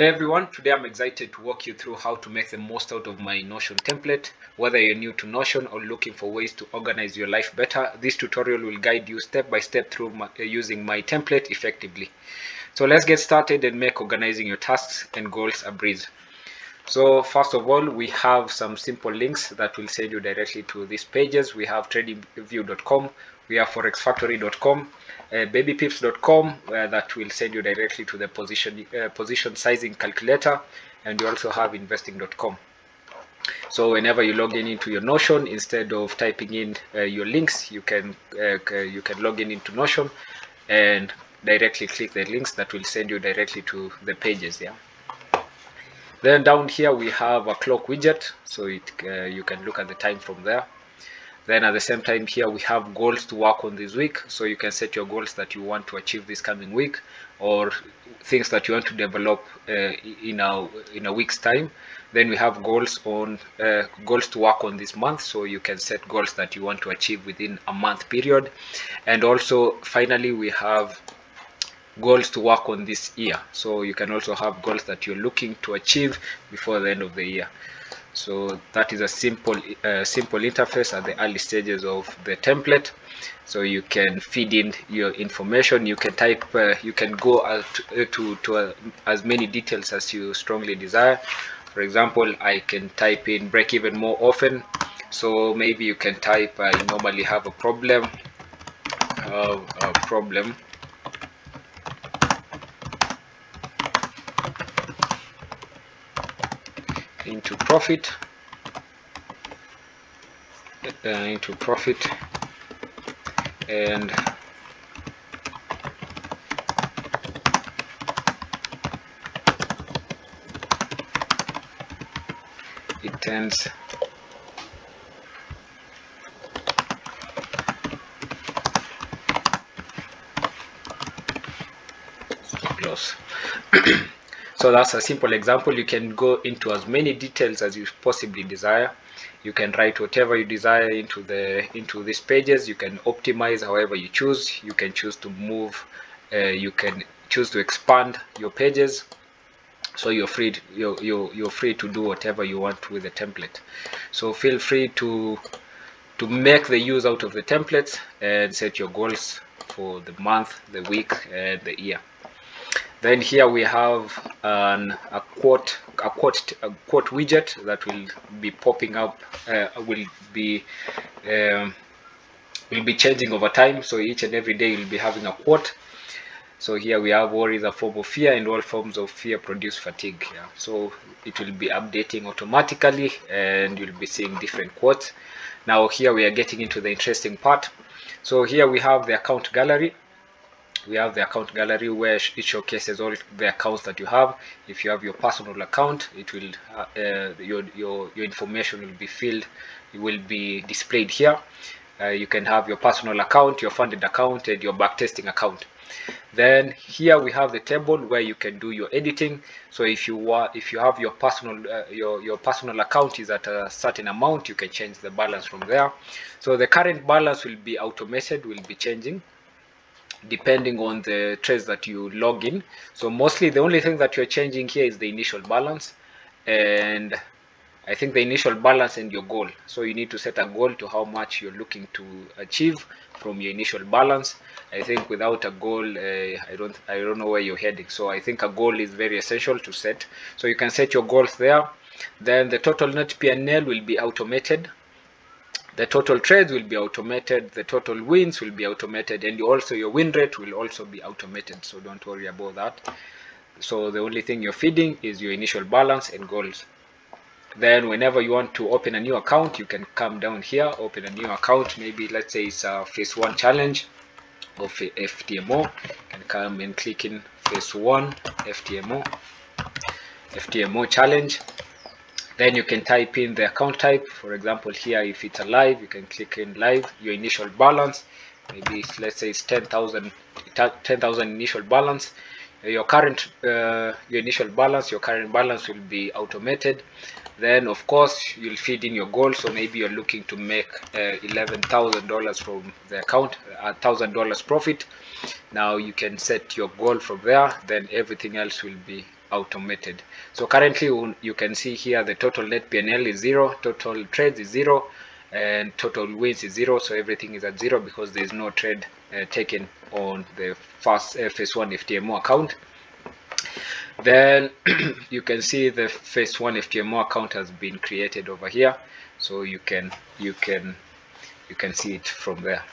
Hey everyone, today I'm excited to walk you through how to make the most out of my Notion template. Whether you're new to Notion or looking for ways to organize your life better, this tutorial will guide you step by step through using my template effectively. So let's get started and make organizing your tasks and goals a breeze. So first of all, we have some simple links that will send you directly to these pages. We have tradingview.com, we have forexfactory.com, babypips.com, that will send you directly to the position sizing calculator, and you also have investing.com. So whenever you log in into your Notion, instead of typing in your links, you can log in into Notion and directly click the links that will send you directly to the pages. Yeah. Then down here we have a clock widget, so you can look at the time from there. Then at the same time here we have goals to work on this week, so you can set your goals that you want to achieve this coming week, or things that you want to develop in a week's time. Then we have goals to work on this month, so you can set goals that you want to achieve within a month period. And also finally we have goals to work on this year, so you can also have goals that you're looking to achieve before the end of the year. So that is a simple interface at the early stages of the template. So you can feed in your information, you can type you can go to as many details as you strongly desire. For example, I can type in break even more often, so maybe you can type I normally have a problem into profit and it tends close. So that's a simple example. You can go into as many details as you possibly desire. You can write whatever you desire into these pages. You can optimize however you choose. You can choose to move, you can choose to expand your pages. So you're free to do whatever you want with the template. So feel free to make the use out of the templates and set your goals for the month, the week, and the year. Then here we have a quote widget that will be popping up, will be changing over time. So each and every day you'll be having a quote. So here we have worry is a form of fear, and all forms of fear produce fatigue. Yeah. So it will be updating automatically, and you'll be seeing different quotes. Now here we are getting into the interesting part. So here we have the account gallery. We have the account gallery where it showcases all the accounts that you have. If you have your personal account, it will your information will be filled, it will be displayed here. You can have your personal account, your funded account, and your backtesting account. Then here we have the table where you can do your editing. So if you have your personal your personal account is at a certain amount, you can change the balance from there. So the current balance will be automated, will be changing depending on the trades that you log in. So mostly the only thing that you're changing here is the initial balance, and I think the initial balance and your goal. So you need to set a goal to how much you're looking to achieve from your initial balance. I think without a goal, I don't know where you're heading. So I think a goal is very essential to set. So you can set your goals there. Then the total net P&L will be automated. The total trades will be automated, the total wins will be automated, and also your win rate will also be automated, so don't worry about that. So the only thing you're feeding is your initial balance and goals. Then whenever you want to open a new account, you can come down here, open a new account. Maybe let's say it's a phase 1 challenge of FTMO. You can come and click in phase 1 FTMO challenge. Then you can type in the account type. For example, here if it's a live, you can click in live. Your initial balance, maybe let's say it's 10,000 initial balance. Your initial balance, your current balance will be automated. Then of course you'll feed in your goal. So maybe you're looking to make $11,000 from the account, $1,000 profit. Now you can set your goal from there. Then everything else will be automated. So currently you can see here the total net P&L is 0, total trades is 0, and total wins is 0. So everything is at 0 because there is no trade taken on the first phase 1 FTMO account. Then you can see the phase 1 FTMO account has been created over here, so you can see it from there.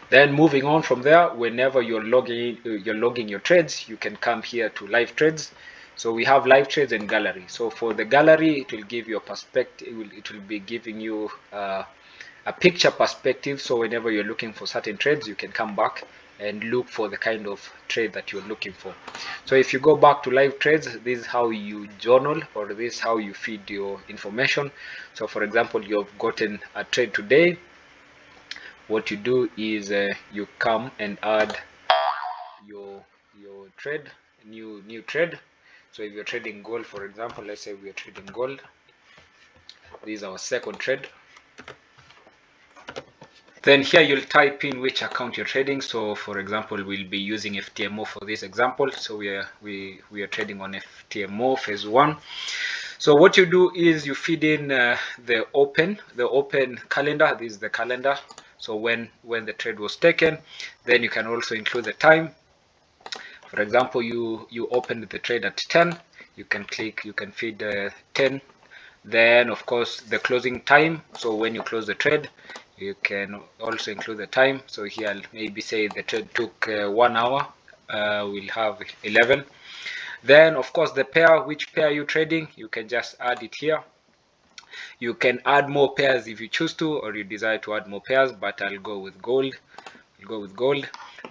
Then moving on from there, whenever you're logging your trades, you can come here to live trades. So we have live trades and gallery. So for the gallery, it will give you a perspective. It will be giving you a picture perspective. So whenever you're looking for certain trades, you can come back and look for the kind of trade that you're looking for. So if you go back to live trades, this is how you journal, or this is how you feed your information. So for example, you've gotten a trade today. What you do is you come and add your trade, new trade. So if you're trading gold, for example, let's say we are trading gold, this is our second trade. Then here you'll type in which account you're trading. So for example, we'll be using FTMO for this example. So we are trading on FTMO phase 1. So what you do is you feed in the open calendar. This is the calendar. So when the trade was taken, then you can also include the time. For example, you opened the trade at 10. You can feed 10. Then of course the closing time. So when you close the trade, you can also include the time. So here I'll maybe say the trade took 1 hour. We'll have 11. Then of course the pair, which pair you're trading, you can just add it here. You can add more pairs if you choose to, or you desire to add more pairs, but I'll go with gold.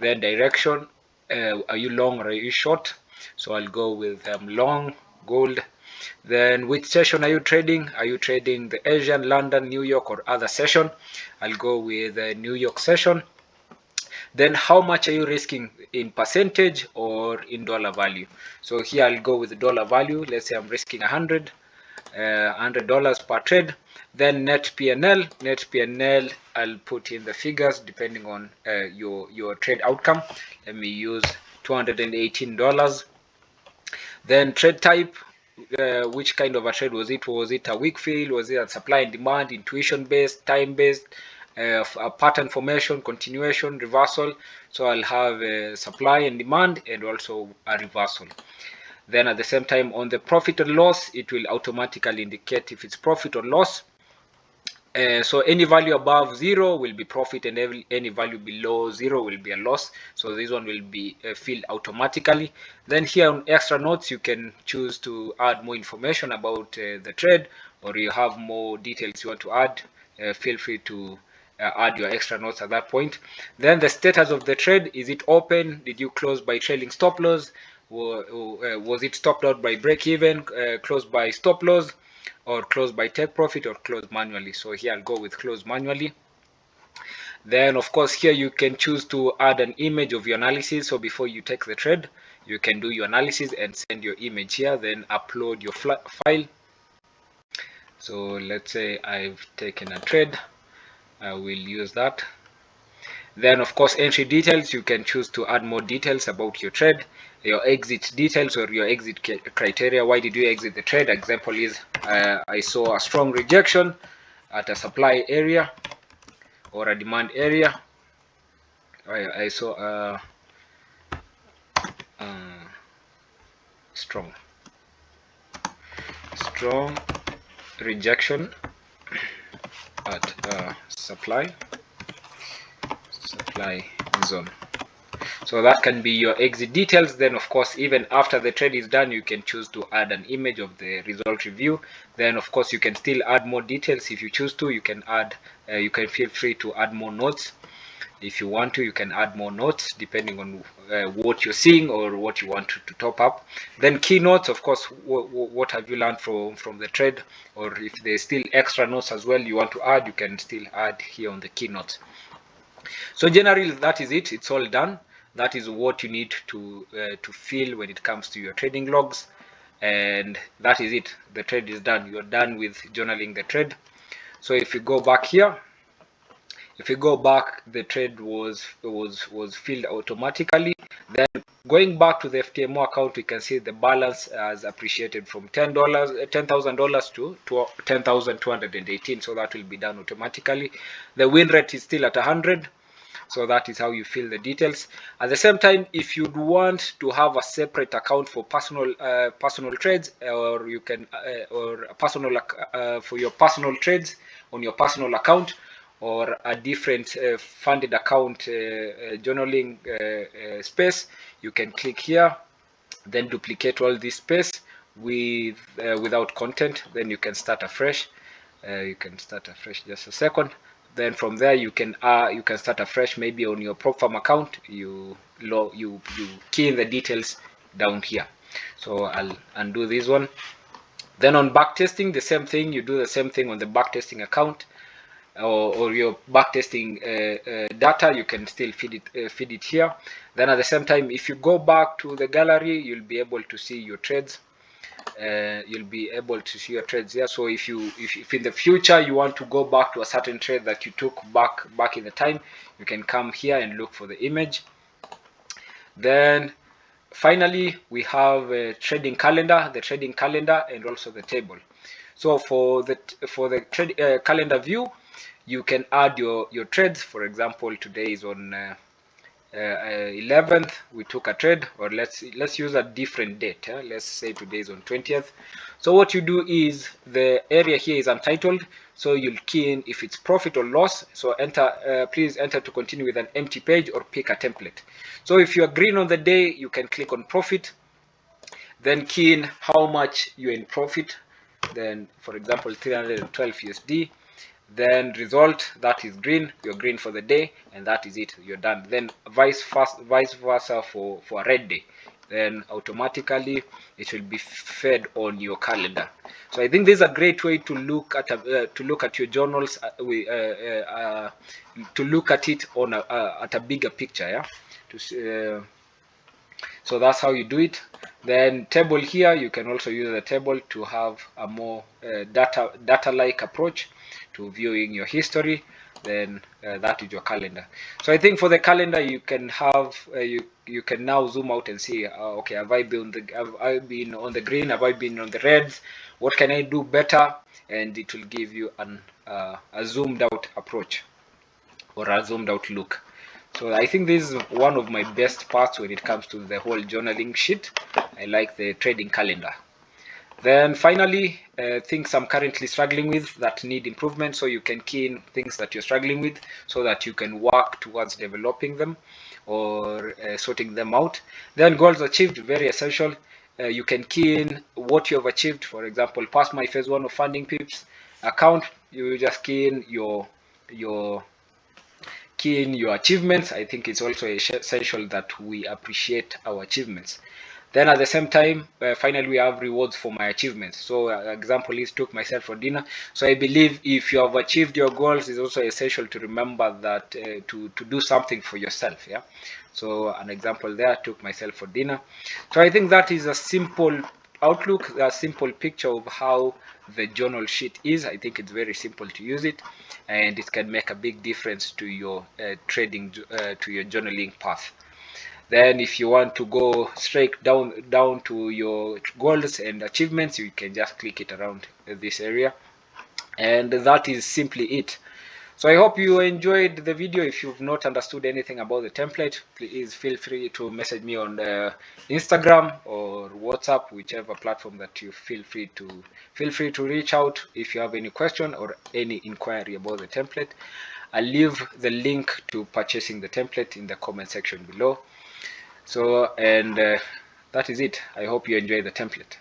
Then direction, are you long or are you short? So I'll go with long, gold. Then which session are you trading? Are you trading the Asian, London, New York, or other session? I'll go with the New York session. Then how much are you risking in percentage or in dollar value? So here I'll go with the dollar value. Let's say I'm risking $100 per trade. Then net P&L, I'll put in the figures depending on your trade outcome. Let me use $218. Then trade type, which kind of a trade was it? Was it a weak fill? Was it a supply and demand, intuition based, time based, a pattern formation, continuation, reversal? So I'll have supply and demand and also a reversal. Then at the same time, on the profit and loss, it will automatically indicate if it's profit or loss. So any value above 0 will be profit, and any value below 0 will be a loss. So this one will be filled automatically. Then here on extra notes, you can choose to add more information about the trade, or you have more details you want to add. Feel free to add your extra notes at that point. Then the status of the trade: is it open? Did you close by trailing stop loss? Was it stopped out by break even? Closed by stop loss? Or close by take profit, or close manually? So here I'll go with close manually. Then of course here you can choose to add an image of your analysis. So before you take the trade, you can do your analysis and send your image here, then upload your file. So let's say I've taken a trade, I will use that. Then of course entry details, you can choose to add more details about your trade, your exit details or your exit criteria. Why did you exit the trade? Example is I saw a strong rejection at a supply area or a demand area. I saw a strong rejection at a supply zone. So that can be your exit details. Then of course, even after the trade is done, you can choose to add an image of the result review. Then of course you can still add more details if you choose to. You can add you can feel free to add more notes. If you want to, you can add more notes depending on what you're seeing or what you want to top up. Then keynotes, of course, what have you learned from the trade, or if there's still extra notes as well you want to add, you can still add here on the keynotes. So generally that is it. It's all done. That is what you need to fill when it comes to your trading logs, and that is it. The trade is done. You're done with journaling the trade. So if you go back here, If you go back, the trade was filled automatically. Then going back to the FTMO account, we can see the balance has appreciated from $10,000 to 10,218. So that will be done automatically. The win rate is still at 100. So that is how you fill the details. At the same time, if you'd want to have a separate account for personal trades, or you can or a personal for your personal trades on your personal account, or a different funded account journaling space, you can click here, then duplicate all this space with without content. Then you can start afresh. You can start afresh, just a second. Then from there you can start afresh, maybe on your prop farm account. You key in the details down here. So I'll undo this one. Then on backtesting, the same thing. You do the same thing on the backtesting account, or your backtesting data. You can still feed it here. Then at the same time, if you go back to the gallery, you'll be able to see your trades. You'll be able to see your trades here. So if in the future you want to go back to a certain trade that you took back in the time, you can come here and look for the image. Then finally we have a trading calendar, and also the table. So for the calendar view, you can add your trades. For example, today is on 11th, we took a trade, or let's use a different date. Let's say today is on 20th. So what you do is, the area here is untitled, so you'll key in if it's profit or loss. So enter, please enter to continue with an empty page, or pick a template. So if you are green on the day, you can click on profit, then key in how much you're in profit. Then for example 312 USD. Then result, that is green, you're green for the day, and that is it, you're done. Then vice versa for a red day, then automatically it will be fed on your calendar. So I think this is a great way to look at your journals, to look at it on at a bigger picture, yeah. So that's how you do it. Then table here, you can also use the table to have a more data-like approach to viewing your history. Then that is your calendar. So I think for the calendar, you can have you can now zoom out and see, okay, have I been on the green, have I been on the reds, what can I do better? And it will give you a zoomed out approach, or a zoomed out look. So I think this is one of my best parts when it comes to the whole journaling sheet. I like the trading calendar. Then finally, things I'm currently struggling with that need improvement. So you can key in things that you're struggling with, so that you can work towards developing them, or sorting them out. Then goals achieved, very essential. You can key in what you have achieved. For example, pass my phase 1 of funding pips account. You just key in your achievements. I think it's also essential that we appreciate our achievements. Then at the same time, finally we have rewards for my achievements. So example is, took myself for dinner. So I believe if you have achieved your goals, it's also essential to remember that to do something for yourself. Yeah. So an example there, took myself for dinner. So I think that is a simple outlook, a simple picture of how the journal sheet is. I think it's very simple to use it, and it can make a big difference to your trading, to your journaling path. Then if you want to go straight down to your goals and achievements, you can just click it around this area, and that is simply it. So I hope you enjoyed the video. If you've not understood anything about the template, please feel free to message me on Instagram or WhatsApp, whichever platform that you feel free to reach out if you have any question or any inquiry about the template. I'll leave the link to purchasing the template in the comment section below. So, and that is it. I hope you enjoy the template.